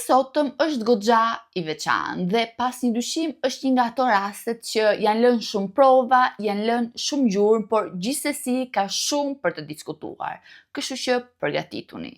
sotëm është goxha i veçantë dhe pas një dyshim është një nga ato rastet që janë lënë shumë prova, janë lënë shumë gjurmë, por gjithsesi ka shumë për të diskutuar. Kështu që përgatituni.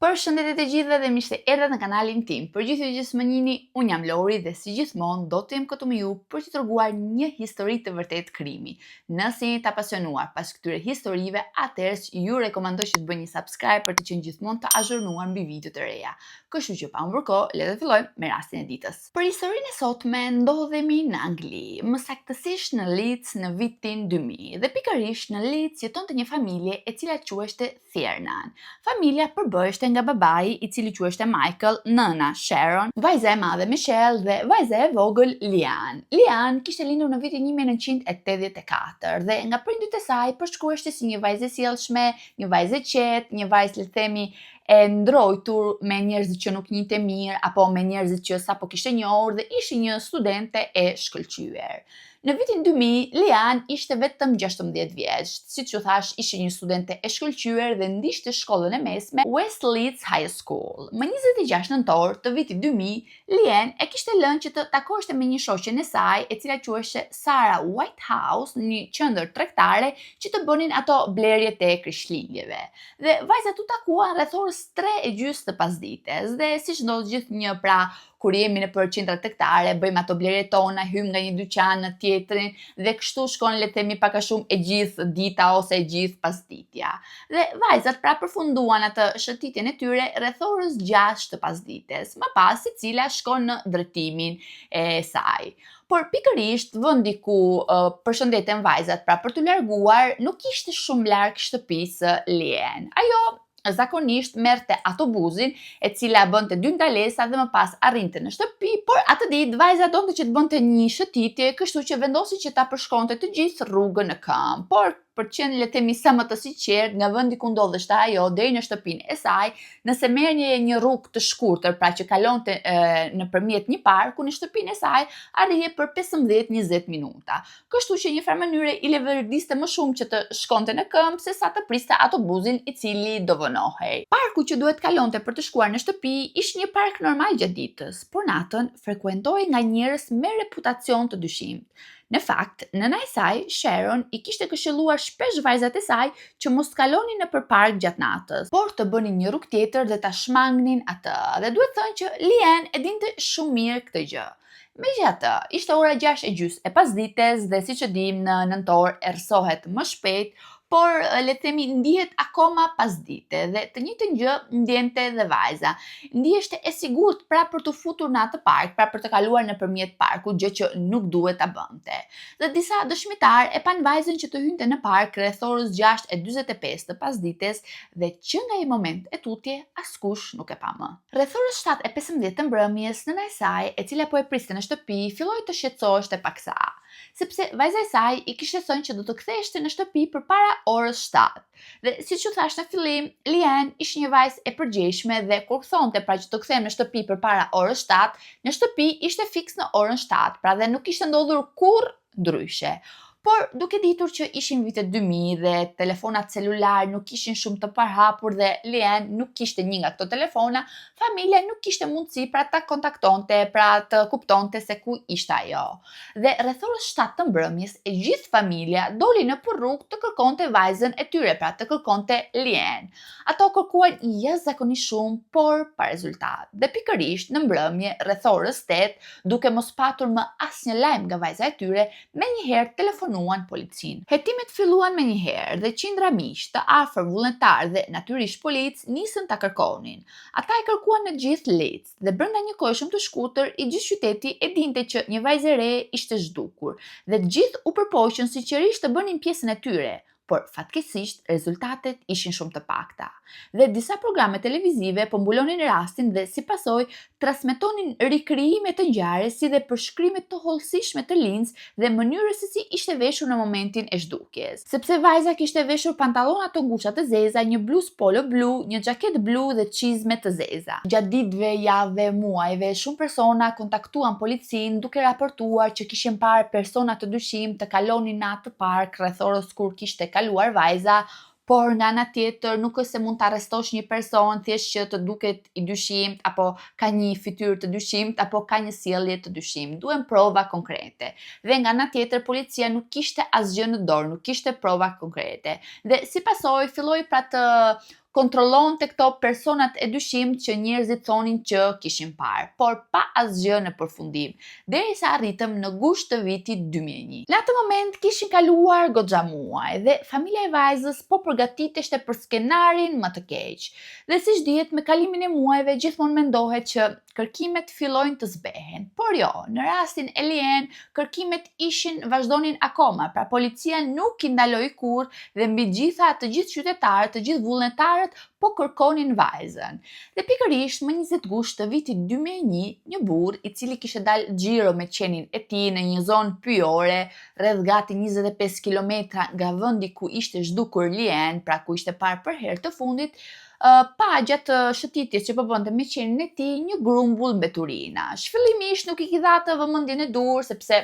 Përshëndetje të gjithëve dhe mirë se erdhët në kanalin tim. Për gjithë ju që më njihni, unë jam Lori dhe si gjithmonë do të jem këtu me ju për t'ju treguar një histori të vërtetë krimi. Nëse jeni të apasionuar pas këtyre historive, atëherë ju rekomandoj që të bëni një subscribe për të qenë gjithmonë të azhurnuar mbi video të reja. Kështu që pa humbur kohë, le të fillojmë me rastin e ditës. Për historinë e sotme ndodhemi në Angli, më saktësisht në Leeds në vitin 2000 dhe pikërisht në Leeds jetonte një familje e cila quheshte Tiernan. Familja përbëhej nga babai i cili quheshte Michael, nëna Sharon, vajza e madhe Michelle dhe vajza e vogël Lian. Lian kishte lindur në vitin 1984 dhe nga prindërit e saj përshkruhej si një vajzë e sjellshme, një vajzë e qetë, një vajzë le të themi e ndrojtur me njerëzit që nuk njihte mirë apo me njerëzit që sapo kishte njohur dhe ishte një studente e shkëlqyer. Në vitin 2000, Lian ishte vetëm 16 vjeç. Siç ju thash, ishte një studente e shkëlqyer dhe ndishte shkollën e mesme West Leeds High School. Më 26 nëntor të vitit 2000, Lian e kishte lënë që të takoheshte me një shoqen e saj, e cila quheshte Sarah Whitehouse, në një qendër tregtare që të bënin ato blerjet e Krishtlindjeve. Dhe vajzat u takuan rreth orës 3:30 të pasdites dhe siç ndodh gjithnjë pra kur jemi në për qendra tregtare, bëjmë ato blerjet tona, hym nga një dyqan në tjetrin dhe kështu shkon le të themi pak a shumë e gjithë dita ose e gjithë pasditja. Dhe vajzat pra përfunduan atë shëtitjen e tyre rreth orës 6 të pasdites. Më pas secila shkon në drejtimin e saj. Por pikërisht vendi ku përshëndeten vajzat pra për të larguar nuk ishte shumë larg shtëpisë Lian. Ajo zakonisht merrte autobusin e cila bënte 2 ndalesa dhe më pas arrinte në shtëpi, por atë ditë vajza donte që të bënte një shëtitje, kështu që vendosi që ta përshkonte të gjithë rrugën në këmbë. Por për të qenë le të themi sa më të sinqert, nga vendi ku ndodheshte ajo deri në shtëpinë e saj, nëse merrje një rrugë të shkurtër, pra që kalonte nëpërmjet një parku në shtëpinë e saj, arrije për 15-20 minuta. Kështu që një farë mënyre i leverdiste më shumë që të shkonte në këmbë se sa të priste autobusin i cili do vonohej. Parku që duhet kalonte për të shkuar në shtëpi ishte një park normal gjatë ditës, por natën frekuentohej nga njerëz me reputacion të dyshimit. Në fakt, nëna e saj, Sharon, i kishte këshilluar shpesh vajzat e saj që mos kalonin nëpër park gjatë natës, por të bënin një rrugë tjetër dhe ta shmangnin atë. Dhe duhet thënë që Lian e dinte shumë mirë këtë gjë. Megjithatë, ishte ora 6:30 e pasdites dhe siç e dim në nëntor errësohet më shpejt, por le të themi ndihet akoma pasdite dhe të njëjtën gjë ndjente dhe vajza. Ndiheshte e sigurt pra për të futur në atë park, pra për të kaluar nëpërmjet parkut, gjë që nuk duhet ta bënte. Dhe disa dëshmitar e pan vajzën që të hynte në park rreth orës 6:45 të pasdites dhe që nga ai moment e tutje askush nuk e pa më. Rreth orës 7:15 të mbrëmjes, nëna e saj, e cila po e priste në shtëpi, filloi të shqetësoheshte paksa, sepse vajza e saj i kishte thënë që do të ktheheshte në shtëpi përpara orës 7. Dhe siç u thash në fillim, Lian ishte një vajzë e përgjegjshme dhe kur thonte pra që të kthehem në shtëpi përpara orës 7, në shtëpi ishte fiks në orën 7, pra dhe nuk kishte ndodhur kurrë ndryshe. Por duke ditur që ishin vitet 2000 dhe telefonat celular nuk ishin shumë të parhapur dhe Lian nuk kishte një nga këto telefona, familja nuk kishte mundësi pra ta kontaktonte, pra të kuptonte se ku ishte ajo. Dhe rreth orës 7 të mbrëmjes, e gjithë familja doli në rrugë të kërkonte vajzën e tyre, pra të kërkonte Lian. Ato kërkuan jashtëzakonisht shumë, por pa rezultat. Dhe pikërisht në mbrëmje, rreth orës 8, duke mos patur më asnjë lajm nga vajza e tyre, menjëherë telefonuan policinë. Hetimet filluan menjëherë dhe qindra miq, të afër vullnetar dhe natyrisht policë nisën ta kërkonin. Ata e kërkuan në gjithë Leeds dhe brenda një kohe shumë të shkurtër i gjithë qyteti e dinte që një vajzë e re ishte zhdukur dhe të gjithë u përpoqën sinqerisht të bënin pjesën e tyre, por fatkeqësisht rezultatet ishin shumë të pakta. Dhe disa programe televizive po mbulonin rastin dhe si pasojë transmetonin rikrijime të ngjarjes si dhe përshkrime të hollësishme të Linz dhe mënyrës se si ishte veshur në momentin e zhdukjes. Sepse vajza kishte veshur pantallona të ngushta të zeza, një bluzë polo blu, një xhaketë blu dhe çizme të zeza. Gjatë ditëve, javëve, muajve, shumë persona kontaktuan policinë duke raportuar që kishin parë persona të dyshim të kalonin në atë park rreth orës kur kishte kaluar vajza, por nga ana tjetër nuk është se mund të arrestosh një person thjesht që të duket i dyshimt apo ka një fytyrë të dyshimt apo ka një sjellje të dyshimt. Duhen prova konkrete. Dhe nga ana tjetër policia nuk kishte asgjë në dorë, nuk kishte prova konkrete. Dhe si pasojë filloi pra të kontrollonte këto personat e dyshimt që njerëzit thonin që kishin parë, por pa asgjë në përfundim, derisa arritëm në gusht të vitit 2001. Në atë moment kishin kaluar goxha muaj dhe familja e vajzës po përgatiteshte për skenarin më të keq. Dhe siç dihet, me kalimin e muajve gjithmonë mendohet që kërkimet fillojnë të zbehen. Por jo, në rastin e Lien, kërkimet vazhdonin akoma, pra policia nuk i ndaloi kurrë dhe mbi të gjithë qytetarët, të gjithë vullnetarët po kërkonin vajzën. Dhe pikërisht më 20 gusht të vitit 2001, një burr i cili kishte dalë xhiro me qenin e tij në një zonë pyjore, rreth gati 25 kilometra nga vendi ku ishte zhdukur Lien, pra ku ishte parë për herë të fundit, pa gjatë shëtitjes që po bënte me qenin e tij një grumbull mbeturinash. Fillimisht nuk i dha atë vëmendjen e dur sepse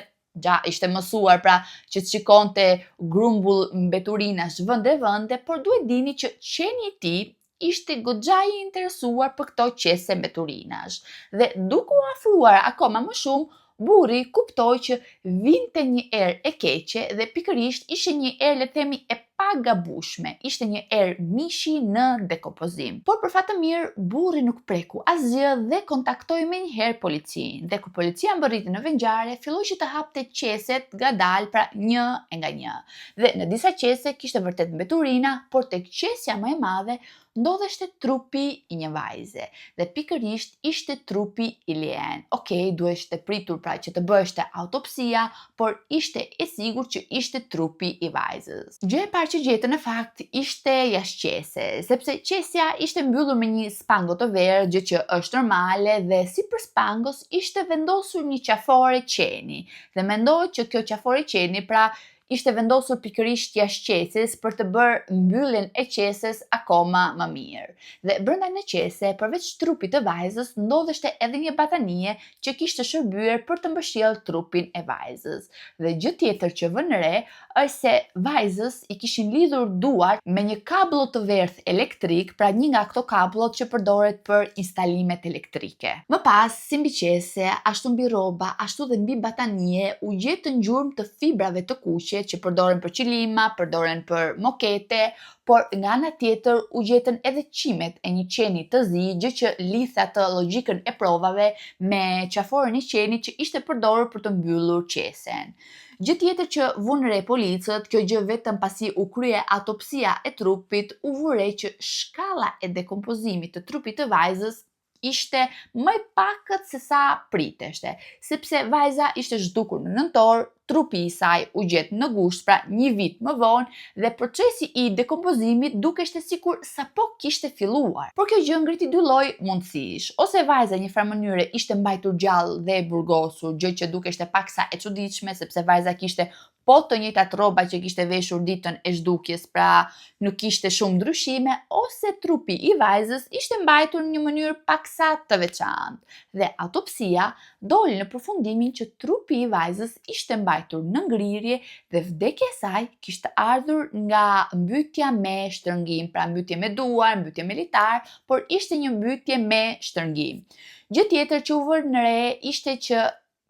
ishte mësuar pra që të shikonte grumbull mbeturinash vende, por duhet dini që qeni i tij ishte goxha i interesuar për këto qese mbeturinash. Dhe duke u afruar akoma më shumë, burri kuptoi që vinte një erë e keqe dhe pikërisht ishte një erë, le të themi, e pagabueshme. Ishte një erë mishi në dekompozim. Por për fat të mirë, burri nuk preku asgjë dhe kontaktoi menjëherë policinë. Dhe kur policia mbërriti në vendngjarje, filloi që të hapte qeset ngadalë, pra një e nga një. Dhe në disa qese kishte vërtet mbeturina, por tek qesja më e madhe ndodheshte trupi i një vajze dhe pikërisht ishte trupi i Lien. Okej, duheshte pritur pra që të bëheshte autopsia, por ishte e sigurt që ishte trupi i vajzës. Gjë e parë që gjetën në fakt ishte jashtë qese, sepse qesja ishte mbyllur me një spango të verë, gjë që është normale, dhe sipër spangos ishte vendosur një qafore qeni. Dhe mendohet që kjo qafore qeni pra ishte vendosur pikërisht jashtë qeses për të bërë mbylljen e qeses akoma më mirë. Dhe brenda në qese, përveç trupit të vajzës, ndodheshte edhe një batanie që kishte shërbyer për të mbështjellë trupin e vajzës. Dhe gjë tjetër që vën re është se vajzës i kishin lidhur duart me një kabllo të verth elektrik, pra një nga këto kabllot që përdoret për instalimet elektrike. Më pas, si mbi qese, ashtu mbi rroba, ashtu dhe mbi batanie, u gjetën gjurmë të fibrave të kuqe që përdoren për qilima, përdoren për mokete, por nga ana tjetër u gjetën edhe qimet e një qeni të zi, gjë që lidhte atë logjikën e provave me qaforën e qenit që ishte përdorur për të mbyllur qesen. Gjë tjetër që vun re policët, kjo gjë vetëm pasi u krye autopsia e trupit, u vure që shkalla e dekompozimit të trupit të vajzës ishte më i pakët se sa priteshte, sepse vajza ishte zhdukur në nëntor, trupi i saj u gjet në gusht, pra një vit më vonë, dhe procesi i dekompozimit dukeshte sikur sapo kishte filluar. Por kjo gjë ngriti dy lloj mundësish. Ose vajza në një farë mënyre ishte mbajtur gjallë dhe e burgosur, gjë që dukeshte paksa e çuditshme, sepse vajza kishte po të njëjtat rroba që kishte veshur ditën e zhdukjes, pra nuk kishte shumë ndryshime, ose trupi i vajzës ishte mbajtur në një mënyrë paksa të veçantë. Dhe autopsia doli në përfundimin që trupi i vajzës ishte mbajtur në ngrirje dhe vdekja e saj kishte ardhur nga mbytja me shtrëngim, pra mbytje me duar, mbytje me litar, por ishte një mbytje me shtrëngim. Gjë tjetër që u vër në re ishte që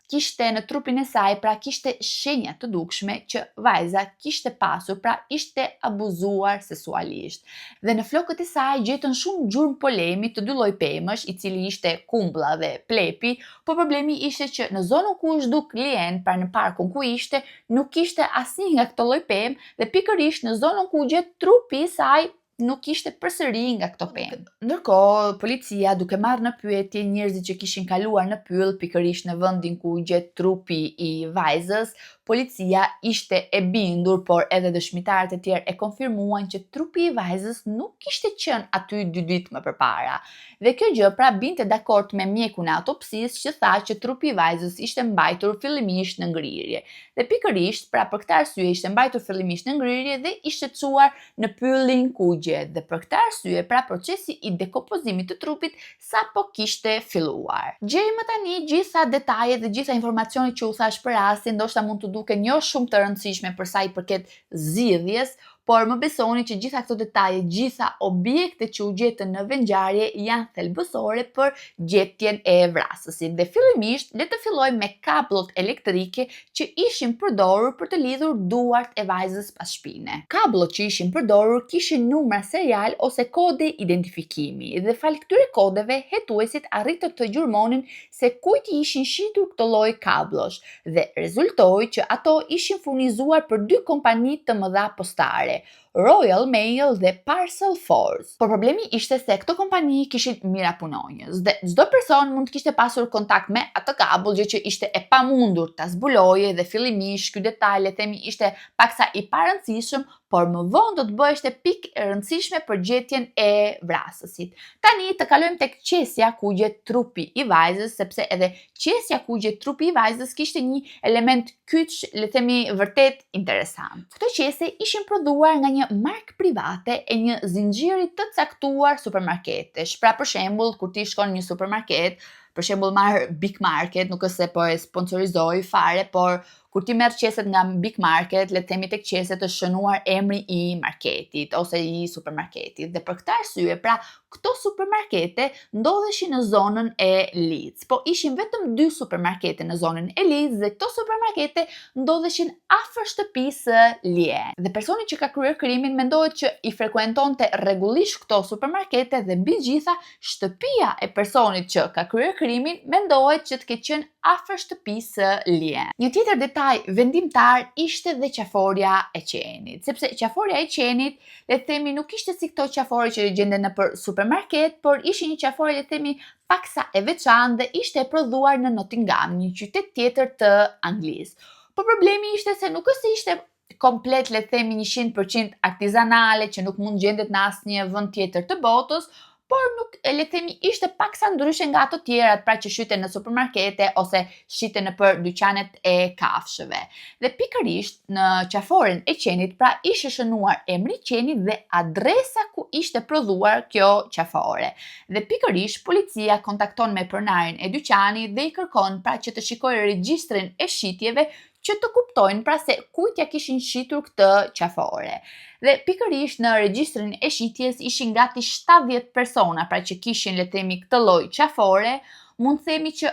kishte në trupin e saj, pra kishte shenja të dukshme që vajza kishte pasur, pra ishte abuzuar seksualisht. Dhe në flokët e saj gjetën shumë gjurmë polemi të dy lloj pemësh, i cili ishte kumblla dhe plepi, por problemi ishte që në zonën ku u zhduk Lien, pra në parkun ku ishte, nuk kishte asnjë nga këto lloj pemë dhe pikërisht në zonën ku u gjet trupi i saj nuk ishte përsëri nga këto pemë. Ndërkohë, policia duke marrë në pyetje njerëzit që kishin kaluar në pyll pikërisht në vendin ku u gjet trupi i vajzës, policia ishte e bindur, por edhe dëshmitarët e tjerë e konfirmuan që trupi i vajzës nuk kishte qenë aty 2 ditë më përpara. Dhe kjo gjë pra binte dakord me mjekun e autopsisë që tha që trupi i vajzës ishte mbajtur fillimisht në ngrirje. Dhe pikërisht, pra për këtë arsye ishte mbajtur fillimisht në ngrirje dhe ishte çuar në pyllin ku u gjet. Dhe për këtë arsye, pra procesi i dekompozimit të trupit sapo kishte filluar. Gjejmë tani gjitha detajet dhe gjitha informacionet që u thash për rastin, ndoshta mund të duken jo shumë të rëndësishme për sa i përket zgjidhjes, por më besoni që gjitha këto detaje, gjitha objektet që u gjetën në vendngjarje janë thelbësore për gjetjen e vrasësit. Dhe fillimisht, le të fillojmë me kabllot elektrike që ishin përdorur për të lidhur duart e vajzës pas shpine. Kabllot që ishin përdorur kishin numra serial ose kode identifikimi dhe fal këtyre kodeve hetuesit arritën të gjurmonin se kujt i ishin shitur këto lloj kablosh dhe rezultoi që ato ishin furnizuar për 2 kompani të mëdha postare, Royal Mail dhe Parcel Force. Por problemi ishte se këto kompani kishin mirapunonjës dhe çdo person mund të kishte pasur kontakt me atë kabull, gjë që ishte e pamundur ta zbuloje dhe fillimisht ky detaj le themi ishte paksa i parëndësishëm, por më vonë do të bëheshte pikë e rëndësishme për gjetjen e vrasësit. Tani të kalojmë tek qesja ku gjet trupi i vajzës, sepse edhe qesja ku gjet trupi i vajzës kishte një element kyç, le themi vërtet interesant. Këto qese ishin prodhuar nga një markë private e një zinxhiri të caktuar supermarketesh. Pra për shembull, kur ti shkon në një supermarket, për shembull marr Big Market, nuk është se po e sponsorizoj fare, por kur ti merr qeset nga Big Market, le të themi tek qeset është shënuar emri i marketit ose i supermarketit. Dhe për këtë arsye, pra këto supermarkete ndodheshin në zonën e Leeds, po ishin vetëm 2 supermarkete në zonën e Leeds dhe këto supermarkete ndodheshin afër shtëpisë së Lien. Dhe personi që ka kryer krimin mendohet që i frekuentonte rregullisht këto supermarkete dhe mbi gjitha shtëpia e personit që ka kryer krimin mendohet që të ketë qenë afër shtëpisë së Lien. Një tjetër detaj vendimtar ishte dhe qaforja e qenit, sepse qaforja e qenit, le të themi, nuk ishte si këto qafore që gjenden nëpër supermarket, por ishte një qafore, le të themi, paksa e veçantë dhe ishte e prodhuar në Nottingham, një qytet tjetër të Anglisë. Por problemi ishte se nuk është se ishte komplet, le të themi, 100% artizanale, që nuk mund gjendet në asnjë vend tjetër të botës, por nuk, le të themi, ishte paksa ndryshe nga ato tjerat, pra që shiten në supermarkete ose shiten nëpër dyqanet e kafshëve. Dhe pikërisht në qaforen e qenit, pra ishte shënuar emri i qenit dhe adresa ku ishte prodhuar kjo qafore. Dhe pikërisht policia kontakton me pronarin e dyqanit dhe i kërkon pra që të shikojë regjistrin e shitjeve që të kuptojnë pra se kujt ja kishin shitur këtë qafore. Dhe pikërisht në regjistrin e shitjes ishin gati 70 persona pra që kishin, le të themi, këtë lloj qafore. Mund të themi që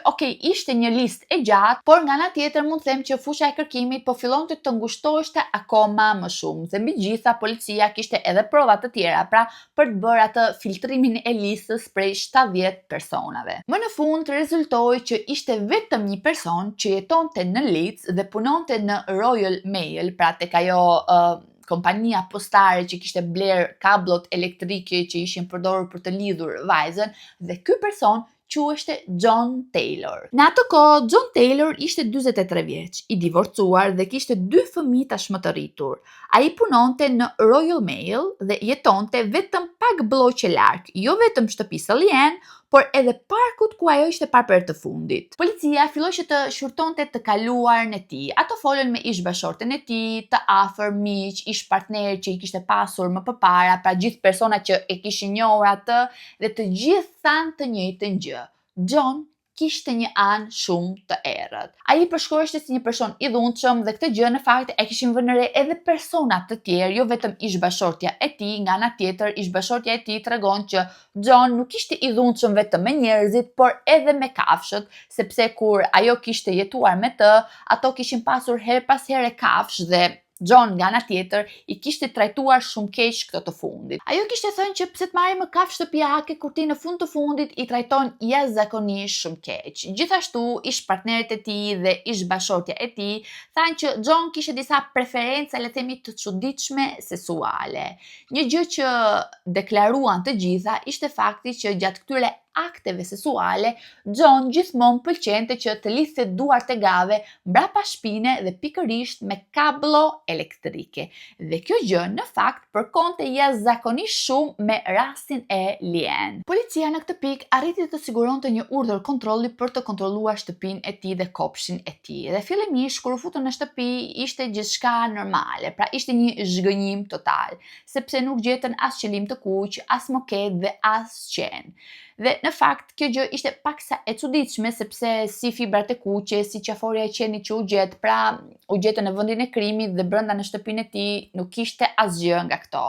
ishte një listë e gjatë, por nga ana tjetër mund të them që fusha e kërkimit po fillonte të ngushtoheshte akoma më shumë. Dhe mbi gjitha policia kishte edhe prova të tjera, pra për të bërë atë filtrimin e listës prej 70 personave. Më në fund rezultoi që ishte vetëm një person që jetonte në Leeds dhe punonte në Royal Mail, pra tek ajo kompania postare që kishte bler kabllot elektrike që ishin përdorur për të lidhur vajzën, dhe ky person quheshte John Taylor. Në atë kohë, John Taylor ishte 43 vjeç, i divorcuar dhe kishte 2 fëmijë tashmë të rritur. Ai punonte në Royal Mail dhe jetonte vetëm pak blloqe larg, jo vetëm shtëpisë së Lien, por edhe parkut ku ajo ishte parë për të fundit. Policia filloi që të shurtonte të kaluarën e tij. Ato folën me ish-bashorten e tij, të afër miq, ish-partner që i kishte pasur më përpara, pra gjithë persona që e kishin njohur atë, dhe të gjithë thanë të njëjtën gjë. John kishte një anë shumë të errët. Ai përshkruhej si një person i dhunshëm dhe këtë gjë në fakt e kishin vënë re edhe persona të tjerë, jo vetëm ish-bashortja e tij. Nga ana tjetër, ish-bashortja e tij tregon që John nuk ishte i dhunshëm vetëm me njerëzit, por edhe me kafshët, sepse kur ajo kishte jetuar me të, ato kishin pasur her pas here kafshë dhe John nga ana tjetër i kishte trajtuar shumë keq këtë të fundit. Ajo kishte thënë që pse të marrë më kafshë shtëpiake kur ti në fund të fundit i trajton jashtëzakonisht shumë keq. Gjithashtu ish partnerët e tij dhe ish bashortja e tij thanë që John kishte disa preferenca, le të themi, të çuditshme seksuale. Një gjë që deklaruan të gjitha ishte fakti që gjatë këtyre akteve seksuale, John gjithmonë pëlqente që të lidhte duart e gave mbrapa shpine dhe pikërisht me kablo elektrike. Dhe kjo gjë në fakt përkonte jashtëzakonisht shumë me rastin e Lien. Policia në këtë pikë arriti të siguronte një urdhër kontrolli për të kontrolluar shtëpinë e tij dhe kopshtin e tij. Dhe fillimisht kur u futën në shtëpi ishte gjithçka normale, pra ishte një zhgënjim total, sepse nuk gjetën as qëllim të kuq, as moket dhe as qen. Dhe në fakt kjo gjë ishte paksa e çuditshme sepse si fibrat e kuqe, si qaforja e qenit që u gjet, pra u gjetën në vendin e krimit dhe brenda në shtëpinë e tij nuk kishte asgjë nga këto.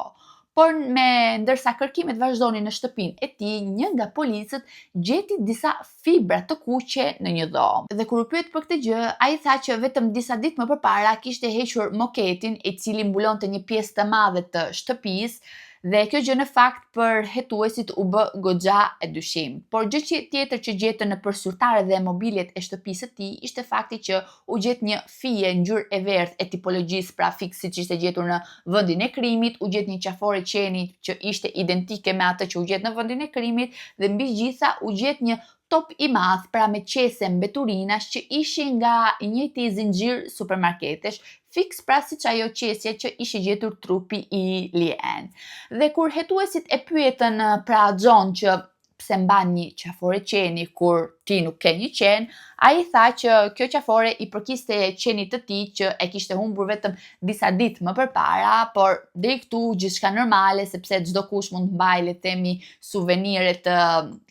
Por ndërsa kërkimet vazhdonin në shtëpinë e tij, një nga policët gjeti disa fibra të kuqe në një dhomë. Dhe kur u pyet për këtë gjë, ai tha që vetëm disa ditë më përpara kishte hequr moketin i cili mbulonte një pjesë të madhe të shtëpisë. Dhe kjo gjë në fakt për hetuesit u bë goxha e dyshim. Por gjë tjetër që gjetën në përsyrtare dhe mobiljet e shtëpisë së tij ishte fakti që u gjet një fije ngjyrë e verdhë e tipologjisë, pra fiks siç ishte gjetur në vendin e krimit, u gjet një qafore qeni që ishte identike me atë që u gjet në vendin e krimit dhe mbi gjitha u gjet një top i madh, pra me qese mbeturinash që ishin nga i njëjti zinxhir supermarketesh, fiks pra siç ajo qesja që ishte gjetur trupi i Lien. Dhe kur hetuesit e pyetën pra John që pse mban një qafore qeni kur ti nuk ke një qen, ai tha që kjo qafore i përkiste qenit të tij që e kishte humbur vetëm disa ditë më përpara, por deri këtu gjithçka normale sepse çdo kush mund të mbajë, le të themi, suvenire të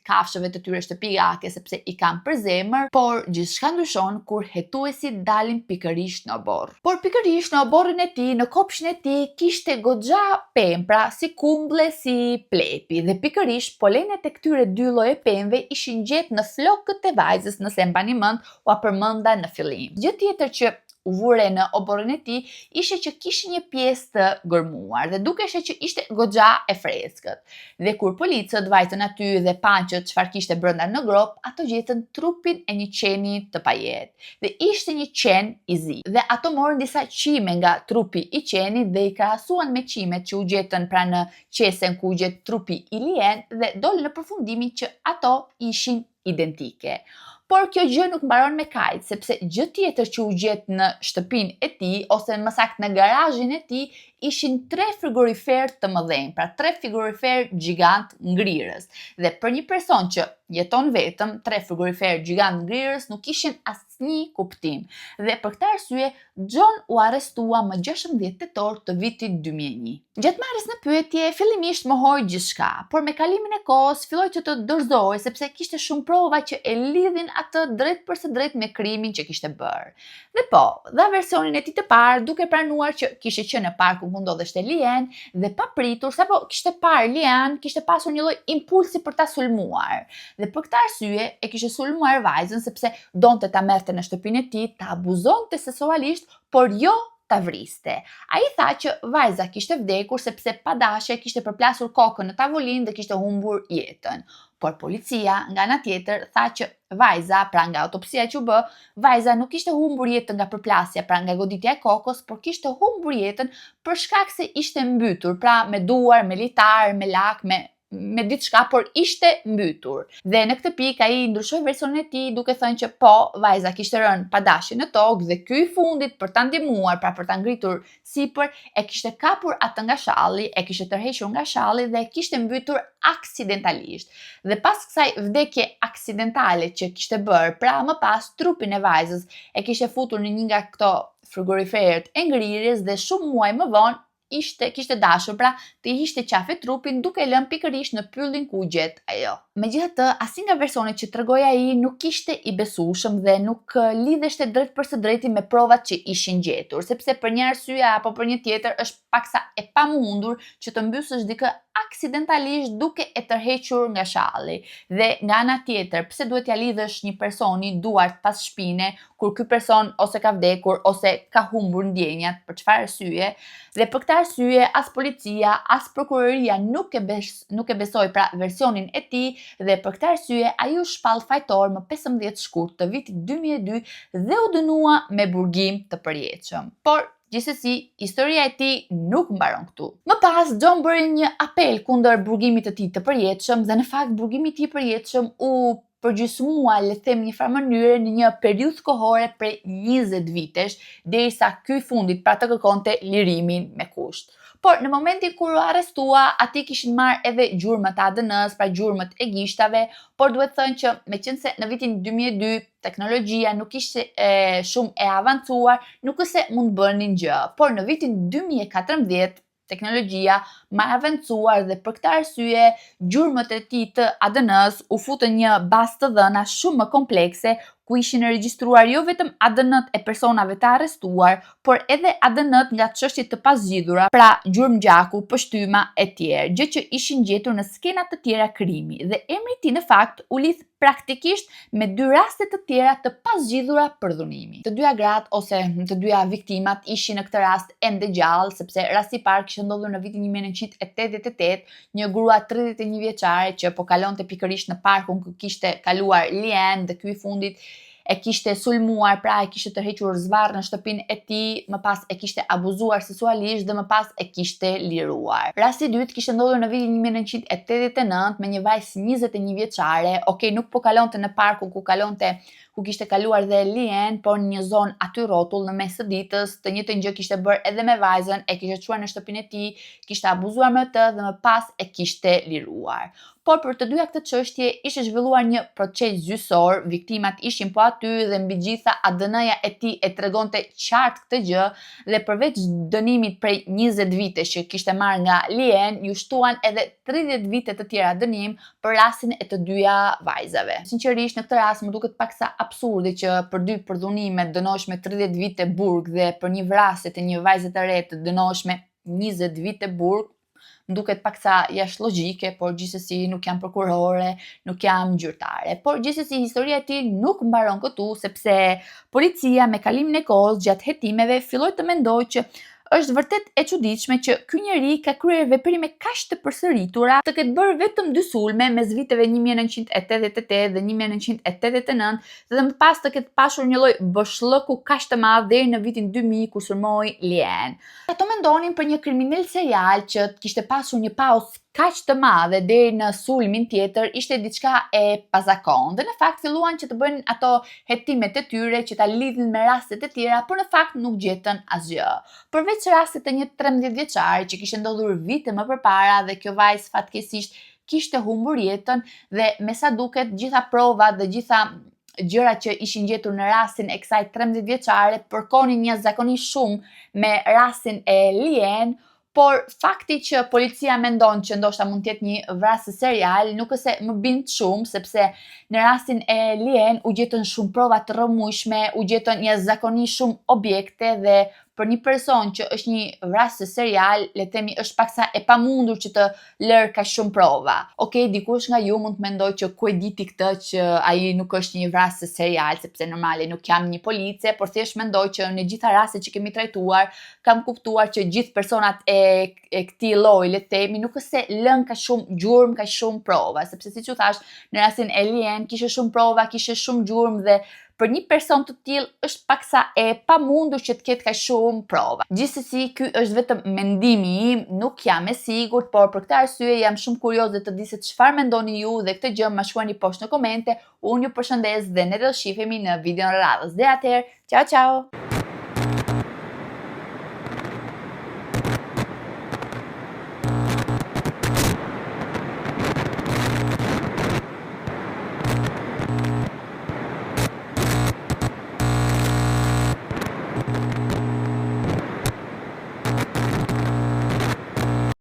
kafshëve të tyre shtëpiake sepse i kanë për zemër, por gjithçka ndryshon kur hetuesit dalin pikërisht në oborr. Por pikërisht në oborrin e tij, në kopshtin e tij kishte goxha pemra, si kumble, si plepi, dhe pikërisht polenet e këtyre dy lloje pemëve ishin gjetë në flokët e vajzës, nëse e mbani mend, ua përmenda në fillim. Gjë tjetër që u vure në oborrin e tij ishte që kishte një pjesë të gërmuar dhe dukeshte që ishte goxha e freskët. Dhe kur policët vajtën aty dhe panë që çfarë kishte brenda në grop, ato gjetën trupin e një qeni të pajet. Dhe ishte një qen i zi. Dhe ato morën disa qime nga trupi i qenit dhe i krahasuan me qimet që u gjetën pra në qesen ku u gjet trupi i Lien dhe dolën në përfundimin që ato ishin identike. Por kjo gjë nuk mbaron me kaq, sepse gjë tjetër që u gjet në shtëpinë e tij, ose më saktë në garazhin e tij, ishin 3 frigorifer të mëdhenj, pra 3 frigorifer gjigant ngrirës. Dhe për një person që jeton vetëm, 3 frigorifer gjigant ngrirës nuk kishin asnjë kuptim. Dhe për këtë arsye, John u arrestua më 16 tetor të vitit 2001. Gjatë marrjes në pyetje, fillimisht mohoi gjithçka, por me kalimin e kohës filloi që të dorëzohej sepse kishte shumë prova që e lidhin atë drejt për së drejt me krimin që kishte bërë. Dhe po, dha versionin e tij të parë duke pranuar që kishte qenë në parku ku ndodheshte Lien dhe papritur sapo kishte parë Lien, kishte pasur një lloj impulsi për ta sulmuar. Dhe për këtë arsye e kishte sulmuar vajzën sepse donte ta merrte në shtëpinë e tij, ta abuzonte seksualisht, por jo ta vriste. Ai tha që vajza kishte vdekur sepse pa dashje kishte përplasur kokën në tavolinë dhe kishte humbur jetën. Por policia, nga ana tjetër, tha që vajza, pra nga autopsia që u bë, vajza nuk kishte humbur jetën nga përplasja, pra nga goditja e kokës, por kishte humbur jetën për shkak se ishte mbytur, pra me duar, me litar, me lak, me diçka, por ishte mbytur. Dhe në këtë pikë ai ndryshoi versionin e tij duke thënë që po, vajza kishte rënë pa dashje në tokë dhe ky i fundit për ta ndihmuar, pra për ta ngritur sipër, e kishte kapur atë nga shalli, e kishte tërhequr nga shalli dhe e kishte mbytur aksidentalisht. Dhe pas kësaj vdekje aksidentale që kishte bërë, pra më pas trupin e vajzës e kishte futur në një nga këto frigoriferet e ngrirjes dhe shumë muaj më vonë kishte dashur pra të hiqte qafe trupin duke lënë pikërisht në pyllin ku u gjet ajo. Megjithatë, asnjë nga versionet që tregoi ai nuk ishte i besueshëm dhe nuk lidheshte drejt për së drejti me provat që ishin gjetur, sepse për një arsye apo për një tjetër është paksa e pamundur që të mbysësh dikë aksidentalisht duke e tërhequr nga shalli. Dhe nga ana tjetër, pse duhet t'ia lidhësh një personi duart pas shpine kur ky person ose ka vdekur ose ka humbur ndjenjat, për çfarë arsye? Dhe për këtë arsye as policia, as prokuroria nuk e besoi pra versionin e tij dhe për këtë arsye ai u shpall fajtor më 15 shkurt të vitit 2002 dhe u dënua me burgim të përjetshëm. Por gjithsesi, historia e tij nuk mbaron këtu. Më pas, John bëri një apel kundër burgimit të tij të përjetshëm dhe në fakt burgimi i tij i përjetshëm u përgjysmua, le të them një farë mënyre, në një periudhë kohore prej 20 vitesh, derisa ky fundit pra të kërkonte lirimin me kusht. Por në momentin kur u arrestua, ati kishin marrë edhe gjurmët ADN-s, pra gjurmët e gishtave, por duhet thënë që meqense në vitin 2002 teknologjia nuk ishte shumë e avancuar, nuk se mund bënin gjë. Por në vitin 2014 teknologjia më avancuar dhe për këtë arsye gjurmët e tij të ADN-s u futën një bazë të dhëna shumë më komplekse ku ishin regjistruar jo vetëm ADN-t e personave të arrestuar, por edhe ADN-t nga çështjet të pazgjidhura, pra gjurmëgjaku, pështyma e tjerë, gjë që ishin gjetur në skena të tjera krimi dhe emri i tij në fakt u lidh praktikisht me 2 raste të tjera të pazgjidhura për dhunimi. Të dyja gratë ose të dyja viktimat ishin në këtë rast ende gjallë, sepse rasti i parë kishte ndodhur në vitin 1988, një grua 31 vjeçare që po kalonte pikërisht në parkun ku kishte kaluar Lian dhe ky i fundit e kishte sulmuar, pra e kishte tërhequr zvarr në shtëpinë e tij, më pas e kishte abuzuar seksualisht dhe më pas e kishte liruar. Rasti i dytë kishte ndodhur në vitin 1989 me një vajzë 21 vjeçare. Okej, nuk po kalonte në parkun ku kishte kaluar dhe Lian, por në një zonë aty rrotull në mes së ditës. Të njëjtën gjë kishte bërë edhe me vajzën, e kishte çuar në shtëpinë e tij, kishte abuzuar me të dhe më pas e kishte liruar. Por për të dyja këtë çështje ishte zhvilluar një proces gjyqësor, viktimat ishin po aty dhe mbi gjitha ADN-ja e tij e tregonte qartë këtë gjë dhe përveç dënimit prej 20 vitesh që kishte marrë nga Lian, ju shtuan edhe 30 vite të tjera dënim për rastin e të dyja vajzave. Sinqerisht në këtë rast më duket paksa absurde që për 2 përdhunime dënohesh me 30 vite burg dhe për një vrasje të një vajze të re të dënohesh me 20 vite burg. Më duket paksa jashtë logjike, por gjithsesi nuk jam prokurore, nuk jam gjyqtare. Por gjithsesi historia e tij nuk mbaron këtu, sepse policia me kalimin e kohës gjatë hetimeve filloi të mendojë që është vërtet e çuditshme që ky njeri ka kryer veprime kaq të përsëritura, të ketë bërë vetëm 2 sulme mes viteve 1988 dhe 1989 dhe më pas të ketë pasur një lloj boshllëku kaq të madh deri në vitin 2000 kur sulmoi Lian. Ato mendonin për një kriminal serial që kishte pasur një pauzë kaq të madhe deri në sulmin tjetër, ishte diçka e pazakontë. Dhe në fakt filluan që të bëjnë ato hetimet e tyre që ta lidhin me rastet e tjera, por në fakt nuk gjetën asgjë. Përveç rastit të një 13 vjeçare që kishte ndodhur vite më përpara dhe kjo vajzë fatkeqësisht kishte humbur jetën dhe me sa duket gjitha provat dhe gjitha gjërat që ishin gjetur në rastin e kësaj 13 vjeçare përkonin jashtëzakonisht shumë me rastin e Lian. Por fakti që policia mendon që ndoshta mund të jetë një vrasës serial nuk është se më bind shumë, sepse në rastin e Lian u gjetën shumë prova të rrëmujshme, u gjetën jashtëzakonisht shumë objekte dhe për një person që është një vrasës serial, le të themi është paksa e pamundur që të lërë kaq shumë prova. Okej, dikush nga ju mund të mendojë që ku e diti këtë që ai nuk është një vrasës serial, sepse normale nuk jam një police, por thjesht mendoj që në gjitha rastet që kemi trajtuar, kam kuptuar që gjithë personat e këtij lloji, le të themi, nuk është se lën kaq shumë gjurmë, kaq shumë prova, sepse siç u thash, në rastin e Lian kishte shumë prova, kishte shumë gjurmë dhe për një person të tillë është paksa e pamundur që të ketë kaq shumë prova. Gjithsesi, ky është vetëm mendimi im, nuk jam e sigurt, por për këtë arsye jam shumë kurioze të di se çfarë mendoni ju dhe këtë gjë ma shkruani poshtë në komente. Unë ju përshëndes dhe ne do shihemi në videon radhës. Deri atëherë, ciao ciao.